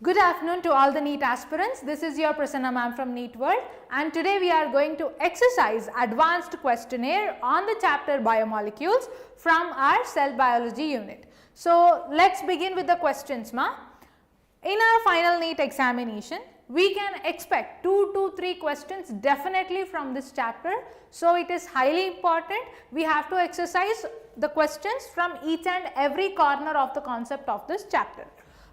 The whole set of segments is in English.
Good afternoon to all the NEET aspirants. This is your Prasanna Ma'am from NEET World, and today we are going to exercise Advanced Questionnaire on the chapter Biomolecules from our Cell Biology unit. So, let's begin with the questions, ma. In our final NEET examination, we can expect 2 to 3 questions definitely from this chapter. So, it is highly important we have to exercise the questions from each and every corner of the concept of this chapter.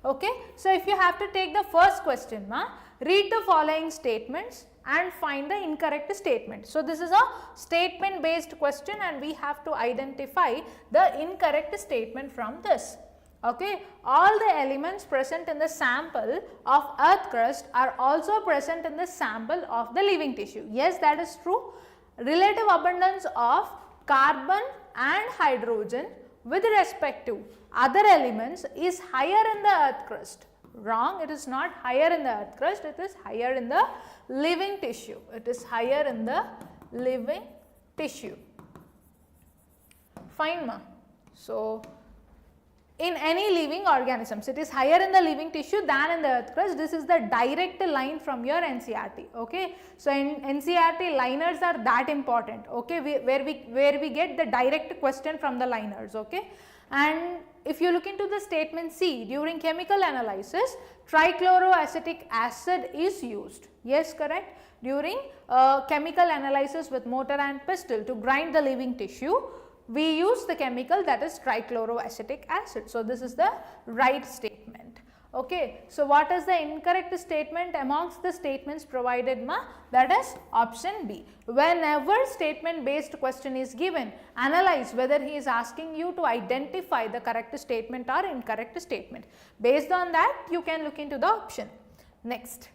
Okay. So, if you have to take the first question, ma, read the following statements and find the incorrect statement. So, this is a statement based question and we have to identify the incorrect statement from this. Okay. All the elements present in the sample of earth crust are also present in the sample of the living tissue. Yes, that is true. Relative abundance of carbon and hydrogen with respect to other elements is higher in the earth crust. Wrong, it is not higher in the earth crust, it is higher in the living tissue. It is higher in the living tissue. Fine, ma. So, in any living organisms, it is higher in the living tissue than in the earth crust. This is the direct line from your NCERT. Okay. So, in NCERT, liners are that important. Okay, where we get the direct question from the liners. Okay. And if you look into the statement C, during chemical analysis, trichloroacetic acid is used. Yes, correct. During chemical analysis with mortar and pestle to grind the living tissue, we use the chemical that is trichloroacetic acid. So, this is the right statement. Okay. So, what is the incorrect statement amongst the statements provided, ma? That is option B. Whenever statement based question is given, analyze whether he is asking you to identify the correct statement or incorrect statement. Based on that, you can look into the option. Next,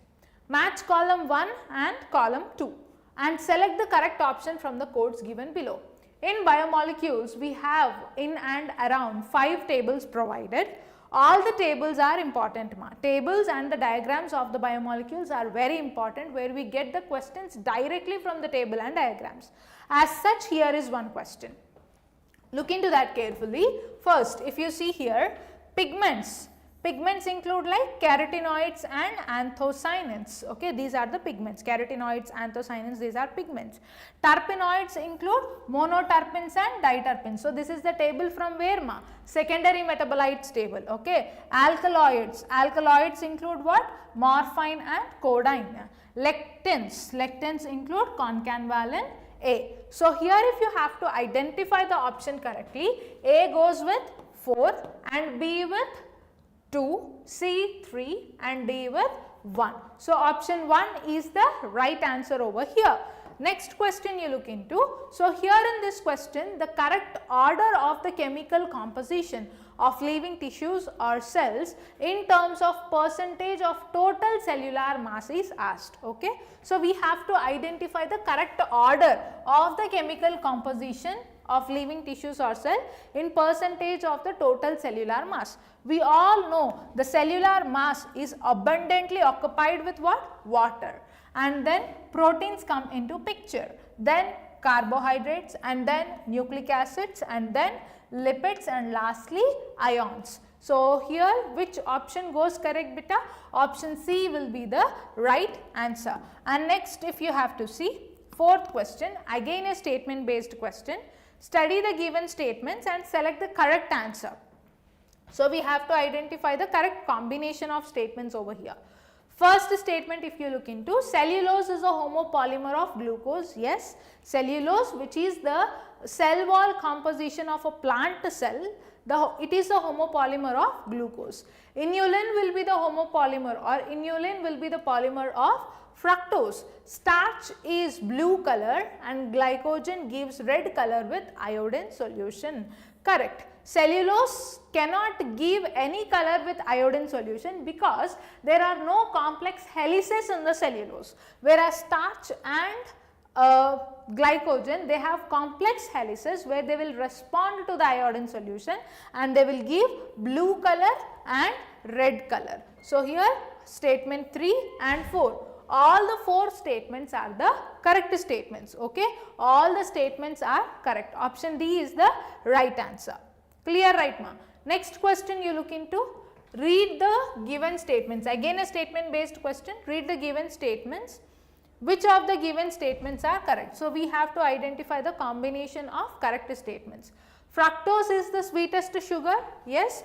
match column 1 and column 2 and select the correct option from the codes given below. In biomolecules, we have in and around 5 tables provided. All the tables are important, ma. Tables and the diagrams of the biomolecules are very important, where we get the questions directly from the table and diagrams. As such, here is one question. Look into that carefully. First, if you see here, pigments. Pigments include like carotenoids and anthocyanins. Okay, these are the pigments. Carotenoids, anthocyanins, these are pigments. Terpenoids include monoterpenes and diterpenes. So, this is the table from where, ma? Secondary metabolites table. Okay. Alkaloids. Alkaloids include what? Morphine and codeine. Lectins. Lectins include concanvaline A. So, here if you have to identify the option correctly, A goes with 4 and B with 2, C 3 and D with 1. So, option 1 is the right answer over here. Next question you look into. So, here in this question, the correct order of the chemical composition of living tissues or cells in terms of percentage of total cellular mass is asked. Okay. So, we have to identify the correct order of the chemical composition of living tissues or cell in percentage of the total cellular mass. We all know the cellular mass is abundantly occupied with what? Water, and then proteins come into picture, then carbohydrates, and then nucleic acids, and then lipids, and lastly ions. So, here which option goes correct, beta? Option C will be the right answer. And next, if you have to see, fourth question, again a statement based question. Study the given statements and select the correct answer. So, we have to identify the correct combination of statements over here. First statement, if you look into, cellulose is a homopolymer of glucose. Yes, cellulose, which is the cell wall composition of a plant cell, it is a homopolymer of glucose. Inulin will be the homopolymer, or inulin will be the polymer of fructose. Starch is blue color and glycogen gives red color with iodine solution. Correct. Cellulose cannot give any color with iodine solution because there are no complex helices in the cellulose, whereas starch and glycogen, they have complex helices where they will respond to the iodine solution and they will give blue color and red color. So, here statement 3 and 4. All the 4 statements are the correct statements. Okay, all the statements are correct. Option D is the right answer. Clear, right, ma? Next question you look into, read the given statements. Again a statement based question, read the given statements. Which of the given statements are correct? So, we have to identify the combination of correct statements. Fructose is the sweetest sugar, yes.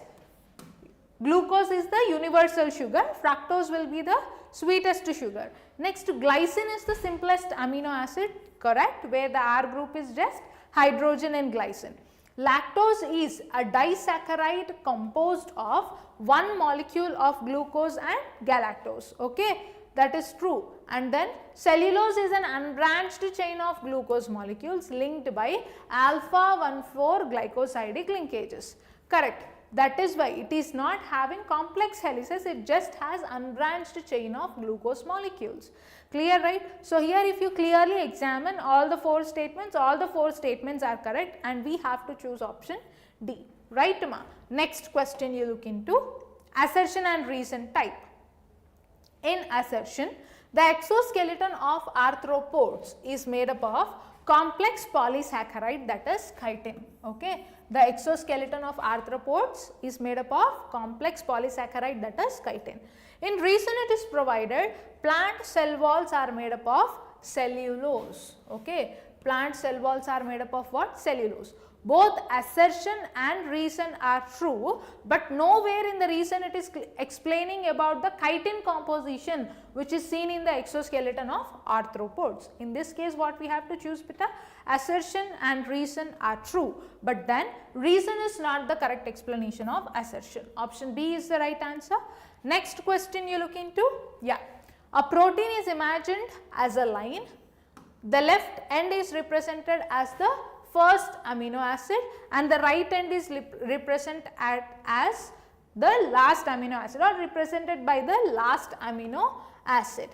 Glucose is the universal sugar, fructose will be the sweetest sugar. Next, glycine is the simplest amino acid, correct, where the R group is just hydrogen and glycine. Lactose is a disaccharide composed of one molecule of glucose and galactose, okay, that is true. And then cellulose is an unbranched chain of glucose molecules linked by alpha 1,4 glycosidic linkages, correct. That is why it is not having complex helices, it just has unbranched chain of glucose molecules. Clear, right? So, here if you clearly examine all the 4 statements are correct and we have to choose option D, right ma? Next question you look into assertion and reason type. In assertion, the exoskeleton of arthropods is made up of complex polysaccharide, that is chitin, okay. The exoskeleton of arthropods is made up of complex polysaccharide, that is chitin. In reason it is provided plant cell walls are made up of cellulose, okay. Plant cell walls are made up of what? Cellulose. Both assertion and reason are true, but nowhere in the reason it is explaining about the chitin composition which is seen in the exoskeleton of arthropods. In this case what we have to choose, beta? Assertion and reason are true, but then reason is not the correct explanation of assertion. Option B is the right answer. Next question you look into, yeah, a protein is imagined as a line, the left end is represented as the first amino acid and the right end is represented as the last amino acid or represented by the last amino acid.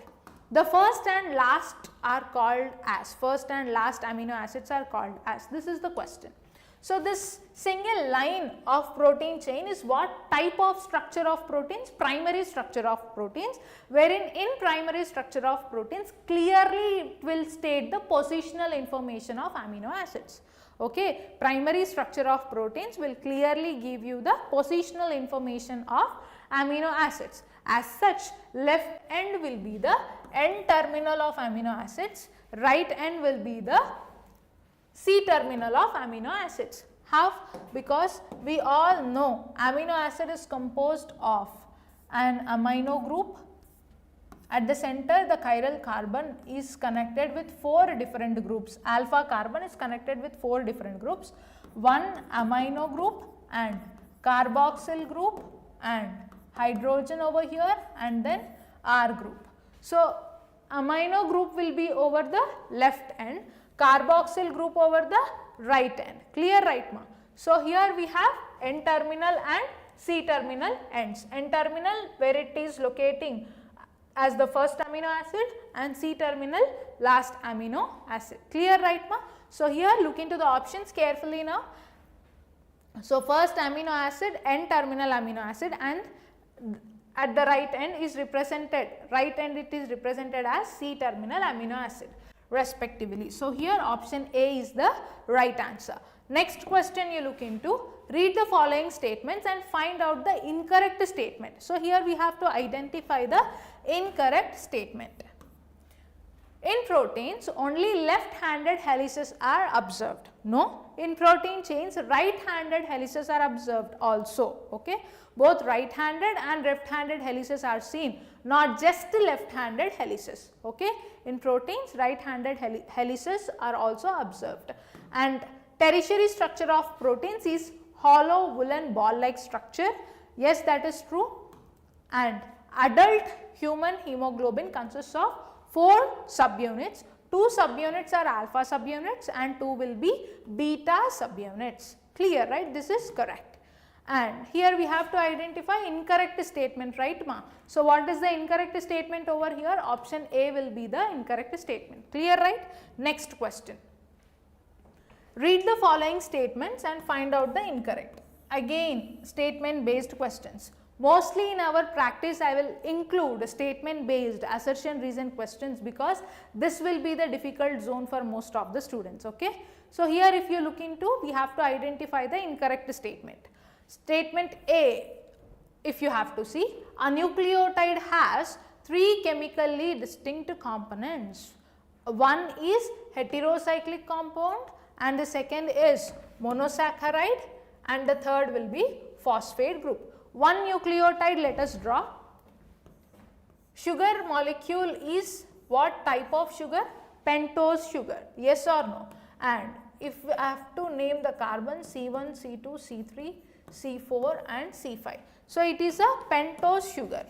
The first and last are called as, first and last amino acids are called as, this is the question. So, this single line of protein chain is what type of structure of proteins? Primary structure of proteins, wherein in primary structure of proteins clearly it will state the positional information of amino acids. Okay, primary structure of proteins will clearly give you the positional information of amino acids. As such, left end will be the end terminal of amino acids, right end will be the C terminal of amino acids. How? Because we all know amino acid is composed of an amino group. At the center, the chiral carbon is connected with 4 different groups. Alpha carbon is connected with 4 different groups. One amino group and carboxyl group and hydrogen over here and then R group. So, amino group will be over the left end, carboxyl group over the right end. Clear, right ma? So, here we have N terminal and C terminal ends. N terminal where it is locating as the first amino acid and C terminal last amino acid. Clear, right ma? So, here look into the options carefully now. So, first amino acid, N terminal amino acid, and at the right end is represented, right end it is represented as C terminal amino acid respectively. So, here option A is the right answer. Next question you look into, read the following statements and find out the incorrect statement. So, here we have to identify the incorrect statement. In proteins, only left-handed helices are observed. No, in protein chains, right-handed helices are observed also. Okay, both right-handed and left-handed helices are seen, not just left-handed helices. Okay, in proteins, right-handed helices are also observed. And tertiary structure of proteins is hollow woolen ball-like structure. Yes, that is true. And adult human hemoglobin consists of 4 subunits. 2 subunits are alpha subunits and 2 will be beta subunits. Clear, right? This is correct. And here we have to identify incorrect statement, right ma? So, what is the incorrect statement over here? Option A will be the incorrect statement. Clear, right? Next question. Read the following statements and find out the incorrect. Again, statement based questions. Mostly in our practice, I will include statement based assertion reason questions because this will be the difficult zone for most of the students. Okay. So, here if you look into, we have to identify the incorrect statement. Statement A, if you have to see, a nucleotide has 3 chemically distinct components. One is heterocyclic compound and the second is monosaccharide and the third will be phosphate group. One nucleotide, let us draw. Sugar molecule is what type of sugar? Pentose sugar, yes or no? And if I have to name the carbon, C1, C2, C3, C4 and C5. So, it is a pentose sugar.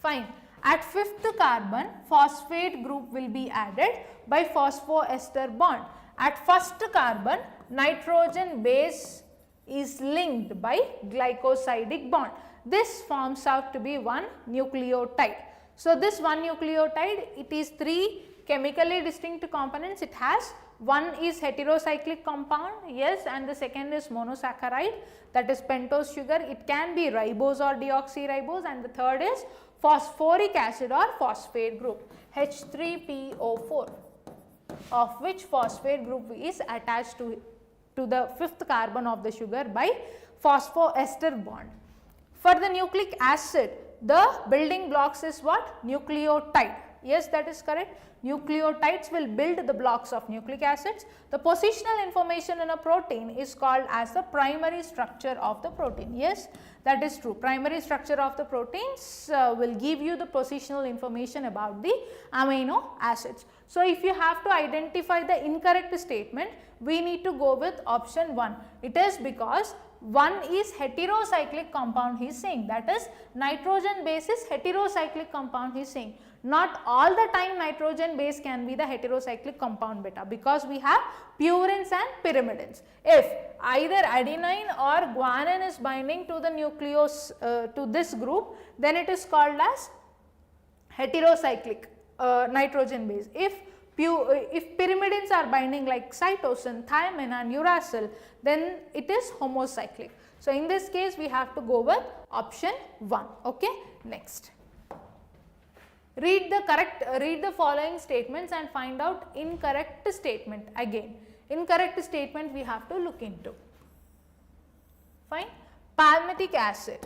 Fine. At 5th carbon, phosphate group will be added by phosphoester bond. At 1st carbon, nitrogen base is linked by glycosidic bond. This forms out to be one nucleotide. So, this one nucleotide, it is 3 chemically distinct components. It has one is heterocyclic compound, yes, and the second is monosaccharide, that is pentose sugar. It can be ribose or deoxyribose, and the third is phosphoric acid or phosphate group, H3PO4, of which phosphate group is attached to the 5th carbon of the sugar by phosphoester bond. For the nucleic acid, the building blocks is what? Nucleotide. Yes, that is correct. Nucleotides will build the blocks of nucleic acids. The positional information in a protein is called as the primary structure of the protein. Yes, that is true. Primary structure of the proteins will give you the positional information about the amino acids. So, if you have to identify the incorrect statement, we need to go with option 1. It is because one is heterocyclic compound he is saying, that is nitrogen base is heterocyclic compound he is saying. Not all the time nitrogen base can be the heterocyclic compound beta, because we have purines and pyrimidines. If either adenine or guanine is binding to the nucleus to this group, then it is called as heterocyclic nitrogen base. If pyrimidines are binding like cytosine, thymine and uracil, then it is homocyclic. So, in this case we have to go with option 1. Okay. Next, read the following statements and find out incorrect statement. Again, incorrect statement we have to look into. Fine. Palmitic acid.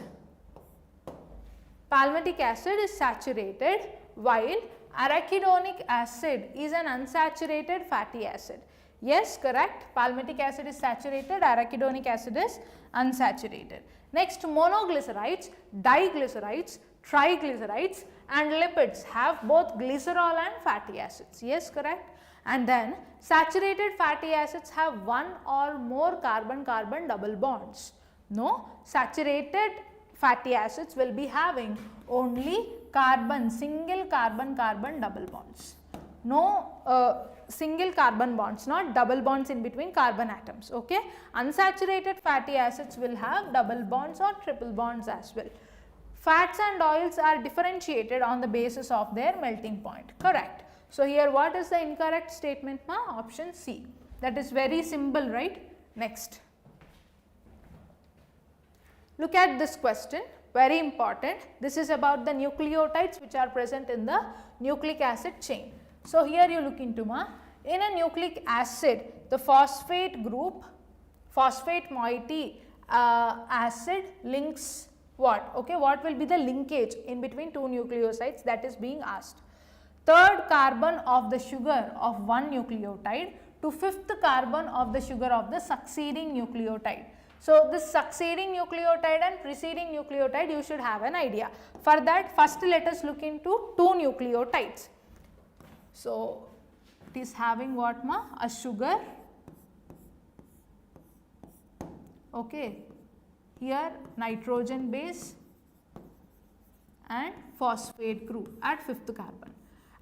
Palmitic acid is saturated, while arachidonic acid is an unsaturated fatty acid. Yes, correct. Palmitic acid is saturated, arachidonic acid is unsaturated. Next, monoglycerides, diglycerides, triglycerides and lipids have both glycerol and fatty acids. Yes, correct. And then saturated fatty acids have one or more carbon-carbon double bonds. No, saturated fatty acids will be having only single carbon-carbon double bonds. No single carbon bonds, not double bonds in between carbon atoms. Okay. Unsaturated fatty acids will have double bonds or triple bonds as well. Fats and oils are differentiated on the basis of their melting point. Correct. So, here what is the incorrect statement? Option C. That is very simple, right? Next. Look at this question, very important. This is about the nucleotides which are present in the nucleic acid chain. So, here you look into in a nucleic acid, the phosphate group, phosphate moiety acid links what? Okay, what will be the linkage in between two nucleosides, that is being asked. 3rd carbon of the sugar of one nucleotide to 5th carbon of the sugar of the succeeding nucleotide. So, this succeeding nucleotide and preceding nucleotide you should have an idea. For that, first let us look into 2 nucleotides. So, it is having what a sugar, okay, here nitrogen base and phosphate group at 5th carbon.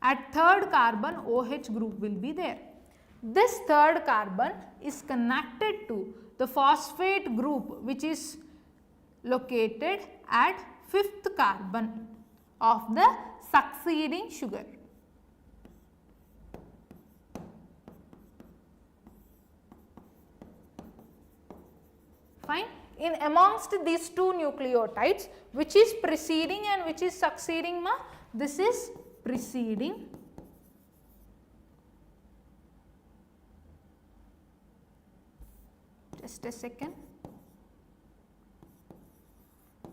At 3rd carbon OH group will be there. This 3rd carbon is connected to the phosphate group which is located at 5th carbon of the succeeding sugar. Fine. In amongst these 2 nucleotides, which is preceding and which is succeeding? This is preceding. Just a second.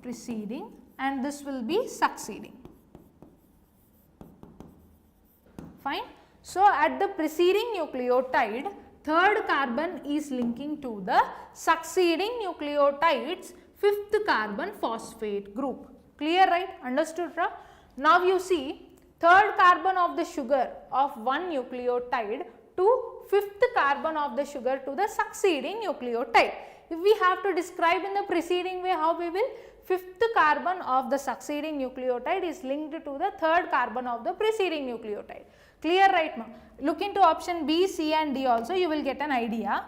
preceding and this will be succeeding. Fine. So, at the preceding nucleotide, third carbon is linking to the succeeding nucleotide's fifth carbon phosphate group. Clear, right? Understood, right? Now, you see third carbon of the sugar of one nucleotide to fifth carbon of the sugar to the succeeding nucleotide. If we have to describe in the preceding way, how we will? Fifth carbon of the succeeding nucleotide is linked to the third carbon of the preceding nucleotide. Clear, right, ma'am? Look into option B, C and D also, you will get an idea.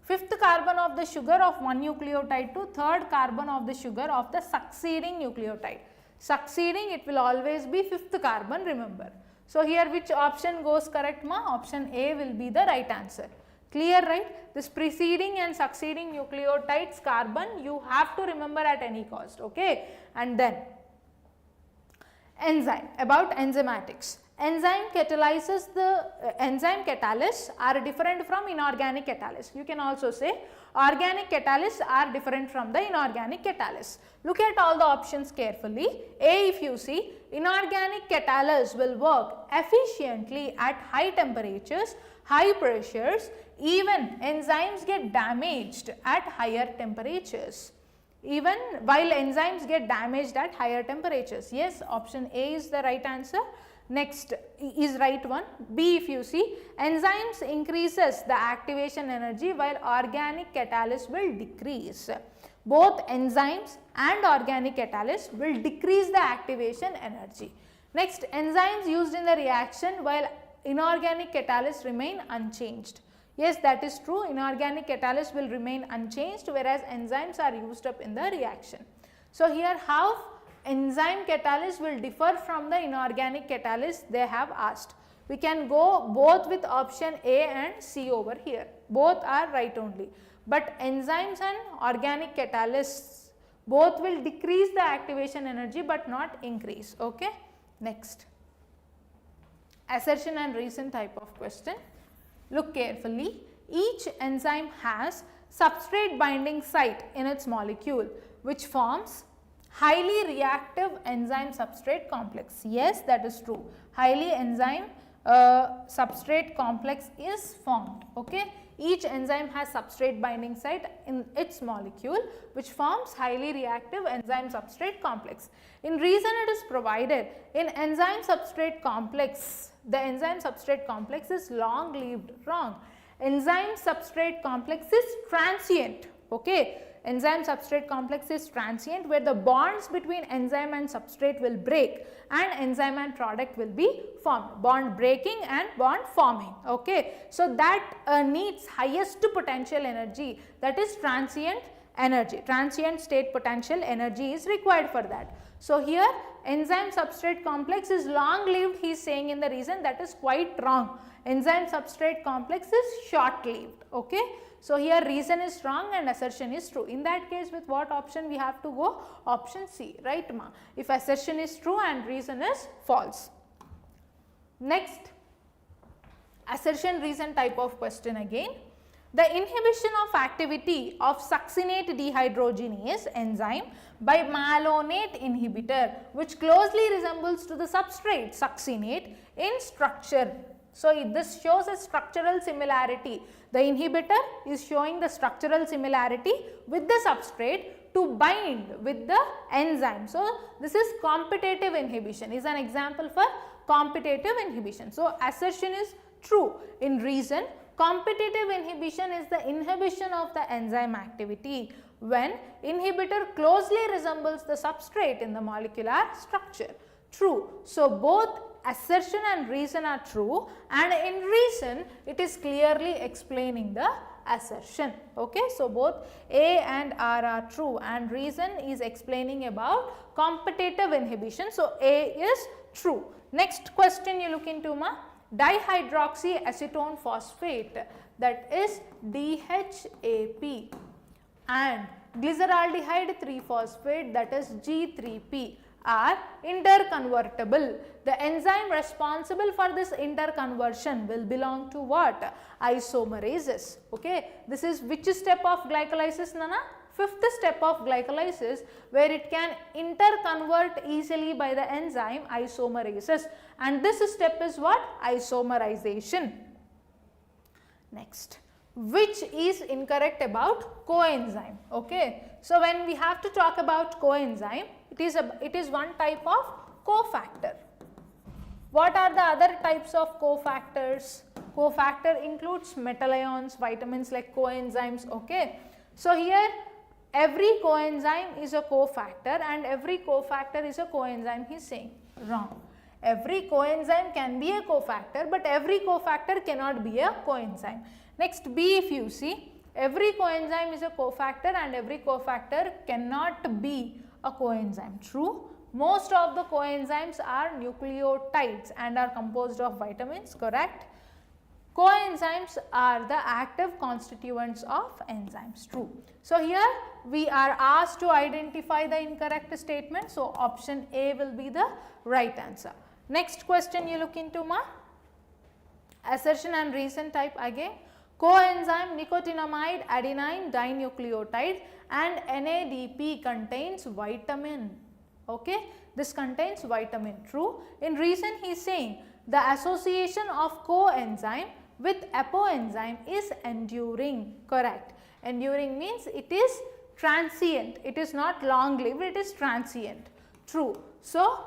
Fifth carbon of the sugar of one nucleotide to third carbon of the sugar of the succeeding nucleotide. Succeeding, it will always be fifth carbon, remember. So, here which option goes correct, ma? Option A will be the right answer. Clear, right? This preceding and succeeding nucleotides carbon you have to remember at any cost, okay? And then enzyme, about enzymatics. Enzyme catalyses enzyme catalysts are different from inorganic catalysts. You can also say organic catalysts are different from the inorganic catalysts. Look at all the options carefully. A, if you see, inorganic catalysts will work efficiently at high temperatures, high pressures, even enzymes get damaged at higher temperatures. Even while enzymes get damaged at higher temperatures. Yes, option A is the right answer. Next is right one. B, if you see, enzymes increases the activation energy while organic catalysts will decrease. Both enzymes and organic catalysts will decrease the activation energy. Next, enzymes used in the reaction while inorganic catalysts remain unchanged. Yes, that is true. Inorganic catalysts will remain unchanged whereas enzymes are used up in the reaction. So, here how enzyme catalysts will differ from the inorganic catalysts they have asked. We can go both with option A and C over here. Both are right only. But enzymes and organic catalysts both will decrease the activation energy but not increase. Okay. Next, assertion and reason type of question. Look carefully. Each enzyme has substrate binding site in its molecule which forms highly reactive enzyme substrate complex. Yes, that is true. Highly enzyme substrate complex is formed. Okay. Each enzyme has substrate binding site in its molecule which forms highly reactive enzyme substrate complex. In reason it is provided in enzyme substrate complex, the enzyme substrate complex is long lived. Wrong. Enzyme substrate complex is transient. Okay. Enzyme substrate complex is transient where the bonds between enzyme and substrate will break and enzyme and product will be formed. Bond breaking and bond forming. Okay. So, that needs highest potential energy, that is transient energy. Transient state potential energy is required for that. So, here enzyme substrate complex is long lived, he is saying in the reason, that is quite wrong. Enzyme substrate complex is short lived. Okay. So, here reason is wrong and assertion is true. In that case, with what option we have to go? Option C, right, ma? If assertion is true and reason is false. Next, assertion reason type of question again. The inhibition of activity of succinate dehydrogenase enzyme by malonate inhibitor which closely resembles to the substrate succinate in structure. So, this shows a structural similarity. The inhibitor is showing the structural similarity with the substrate to bind with the enzyme. So, this is competitive inhibition, is an example for competitive inhibition. So, assertion is true. In reason, competitive inhibition is the inhibition of the enzyme activity when inhibitor closely resembles the substrate in the molecular structure. True. So, both assertion and reason are true, and in reason it is clearly explaining the assertion. Okay. So, both A and R are true and reason is explaining about competitive inhibition. So, A is true. Next question you look into, ma, dihydroxyacetone phosphate, that is DHAP, and glyceraldehyde 3-phosphate, that is G3P, are interconvertible. The enzyme responsible for this interconversion will belong to what? Isomerases. Okay. This is which step of glycolysis, Nana? fifth step of glycolysis, where it can interconvert easily by the enzyme isomerases, and this step is what? Isomerization. Next, which is incorrect about coenzyme? Okay, so when we have to talk about coenzyme, it is one type of cofactor. What are the other types of cofactors? Cofactor includes metal ions, vitamins like coenzymes. Okay, so here every coenzyme is a cofactor and every cofactor is a coenzyme. He is saying wrong. Every coenzyme can be a cofactor, but every cofactor cannot be a coenzyme. Next, B, if you see, every coenzyme is a cofactor and every cofactor cannot be a coenzyme. True. Most of the coenzymes are nucleotides and are composed of vitamins. Correct. Coenzymes are the active constituents of enzymes. True. So here we are asked to identify the incorrect statement. So option A will be the right answer. Next question you look into, ma. Assertion and reason type again. Coenzyme nicotinamide adenine dinucleotide and NADP contains vitamin. Okay, this contains vitamin. True. In reason he is saying the association of coenzyme with apoenzyme is enduring. Correct. Enduring means it is transient. It is not long lived, it is transient. True. So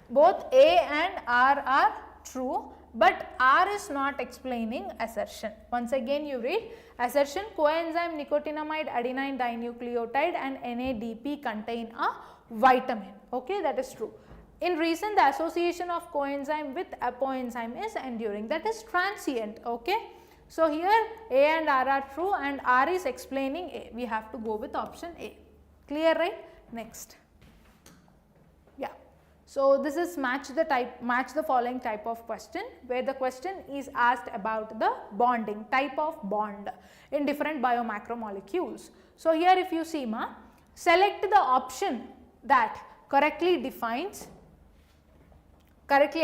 both A and R are true, but R is not explaining assertion. Once again you read assertion, coenzyme nicotinamide adenine dinucleotide and NADP contain a vitamin. Okay, that is true. In reason, the association of coenzyme with apoenzyme is enduring, that is transient. Okay, so here A and R are true and R is explaining A. We have to go with option A. Clear, right? Next. Yeah. So this is match the following type of question, where the question is asked about the bonding, type of bond in different biomacromolecules. So here if you see, ma, select the option that correctly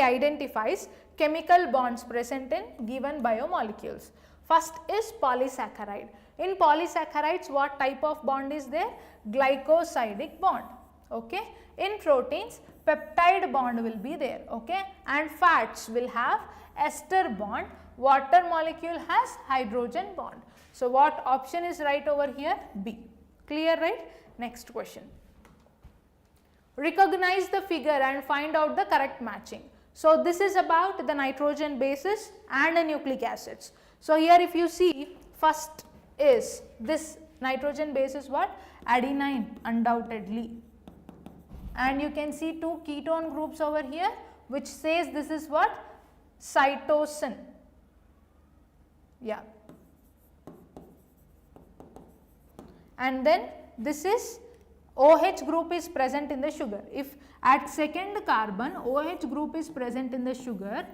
identifies chemical bonds present in given biomolecules. First is polysaccharide. In polysaccharides, what type of bond is there? Glycosidic bond. Okay. In proteins, peptide bond will be there. Okay. And fats will have ester bond. Water molecule has hydrogen bond. So what option is right over here? B. Clear, right? Next question. Recognize the figure and find out the correct matching. So this is about the nitrogen bases and the nucleic acids. So here if you see, first is this nitrogen base is what? Adenine, undoubtedly. And you can see two ketone groups over here, which says this is what? Cytosine. Yeah. And then this is OH group is present in the sugar. If at second carbon OH group is present in the sugar,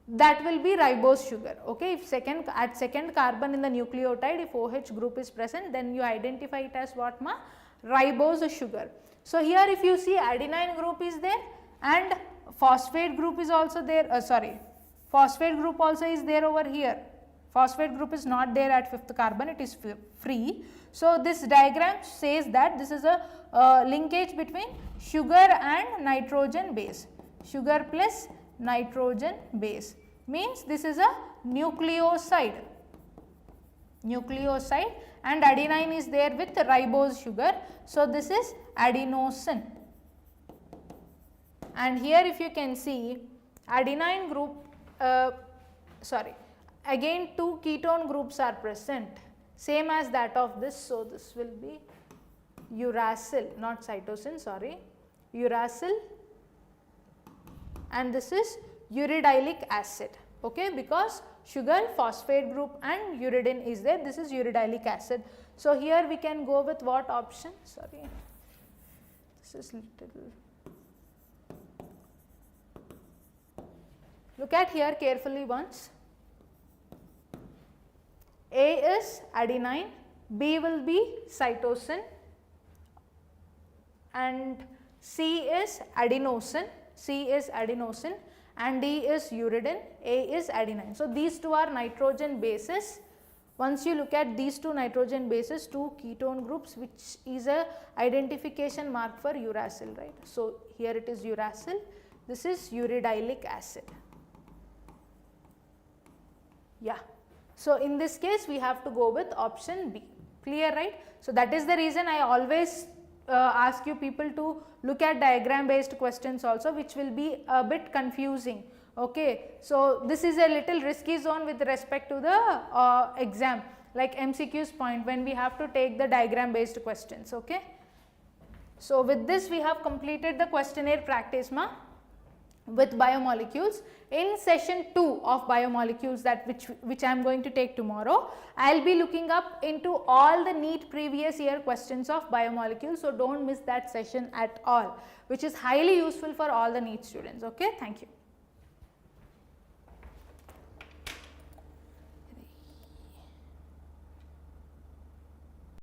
that will be ribose sugar. Okay, if at second carbon in the nucleotide, if OH group is present, then you identify it as what, ma? Ribose sugar. So here if you see, adenine group is there and phosphate group is also there. Phosphate group also is there over here. Phosphate group is not there at fifth carbon, it is free. So this diagram says that this is a linkage between sugar and nitrogen base. Sugar plus nitrogen base means this is a nucleoside. Nucleoside, and adenine is there with ribose sugar. So this is adenosine. And here if you can see, adenine group, again two ketone groups are present, same as that of this. So this will be uracil, not cytosine, uracil, and this is uridylic acid. Okay, because sugar, phosphate group and uridine is there, this is uridylic acid. So here we can go with what option? This is little. Look at here carefully once. A is adenine, B will be cytosine, and C is adenosine, and D is uridine, A is adenine. So these two are nitrogen bases. Once you look at these two nitrogen bases, two ketone groups, which is a identification mark for uracil, right. So, here it is uracil, this is uridylic acid. Yeah. So, in this case we have to go with option B, clear, right. So, that is the reason I always ask you people to look at diagram based questions also, which will be a bit confusing. Okay. So, this is a little risky zone with respect to the exam, like MCQs point, when we have to take the diagram based questions. Okay. So, with this we have completed the questionnaire practice with biomolecules. In session 2 of biomolecules, that which I am going to take tomorrow, I will be looking up into all the NEET previous year questions of biomolecules. So, do not miss that session at all, which is highly useful for all the NEET students. Okay. Thank you.